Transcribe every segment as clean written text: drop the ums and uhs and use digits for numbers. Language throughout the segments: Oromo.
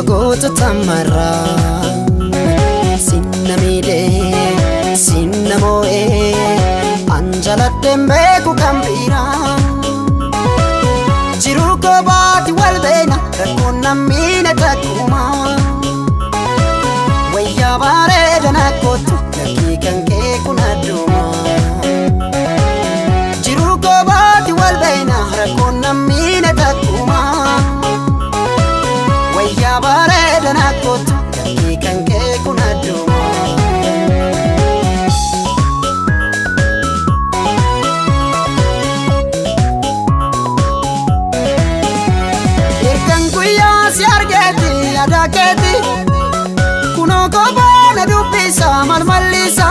goota tamarra sinna miidhee sinna moo'ee anjaladheen beeku kan biraa jiruu kophaatti wal beena rakkoon nammiine takkuma wayyaa bareedana kootu lakkii kan kee kun adduma jiruu kophaatti wal beena rakkoon nammiine takkuma wayyaa bareedana kootu lakkii kan kee kun adduma si argeti adaketi kuno kophaana dubbisa malmallisa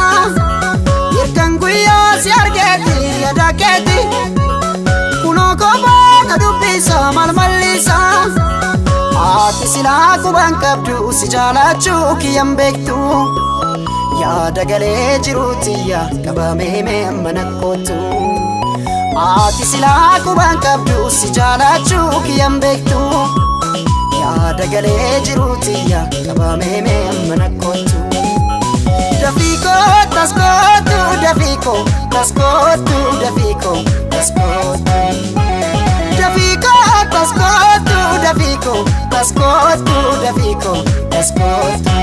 hirkan guyyaa si argeti adaketi kuno kophaana dubbisa malmallisa ati silaa quban qabdu si jaalachuu kiyyan beektu yaada galee jiruutiyya qabamee mee amma nakkootu ati silaa quban qabdu si jaalachuu kiyyan beektu yaada galee jiruutiyya qabamee mee amma nakkootu dafiiko taskootu dafiiko taskootu dafiiko taskootu dafiiko taskootu dafiiko taskootu dafiiko taskootu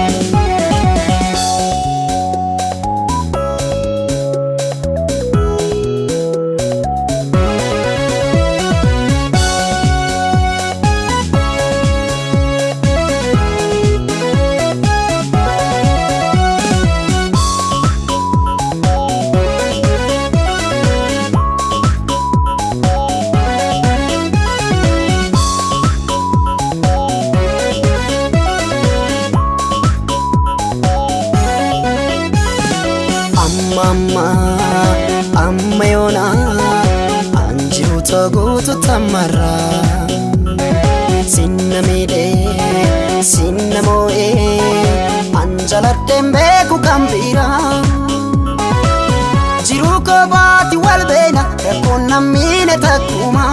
amma yoona anjiru toguutu tamarra sinna miidhee sinna moo'ee anjaladheen beeku kan biraa jiruu kophaatti wal beena rakkoon nammiine takkuma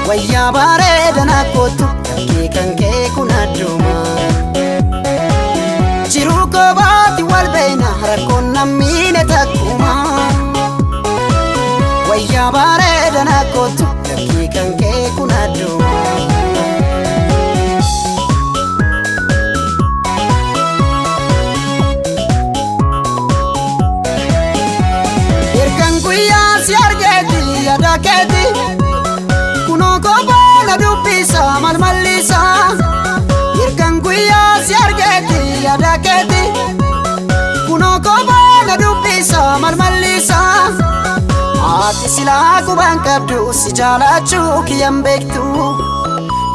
wayyaa bareedana kootu lakkii kan kee kun adduma jiruu kophaatti wal beena rakkoon nammiine takkuma wayyaa bareedana kootu lakkii kan kee kun adduma hirkan guyyaa si argeti adaketi kuno kophaana dubbisa malmallisa hirkan guyyaa si argeti adaketi kuno kophaana dubbisa malmallisa ati silaa quban qabdu si jaalachuu kiyyan beektu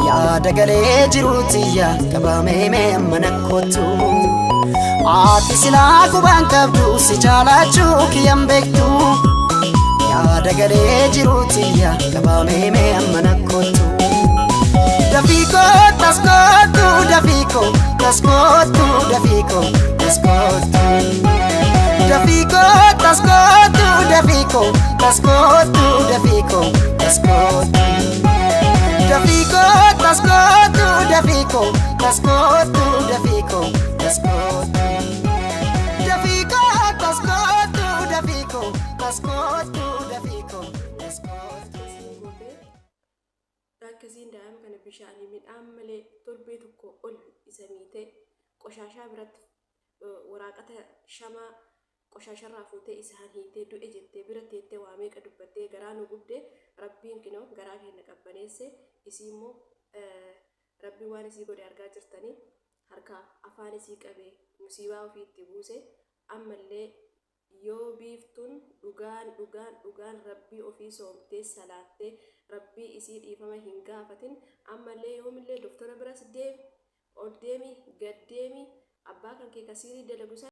yaada galee jiruutiyya qabamee mee amma nakkootu ati silaa quban qabdu si jaalachuu kiyyan beektu yaada galee jiruutiyya qabamee mee amma nakkootu dafiiko taskootu dafiiko taskootu dafiiko taskootu dafiiko taskootu dafiiko taskootu dafiiko taskootu dafiiko taskootu dafiiko taskootu dafiiko taskootu dafiiko taskootu dafiiko taskootu dafiiko taskootu rakkasiin daa'ima kana bishaanii midhaan malee torbee tokko ol isa miite qoshaashaa biratti waraqata shamaa qoshaasharraa fuutee isaan hiitee du'e jettee bira teettee waa meeqa dubbattee garaa nu gubde rabbiin kinoo garaa keenya qabbaneesse isii immoo rabbiin waan isii godhe argaa jirtanii harka afaan isii qabee musiibaa ofii itti buuse ammallee yoo biiftuun dhugaan rabbii ofii soomtee salaattee rabbii isii dhiifama hin gaafatin ammallee yoomillee doktora biras ol deemi gad deemi abbaa kan kee kasiirii dalagusa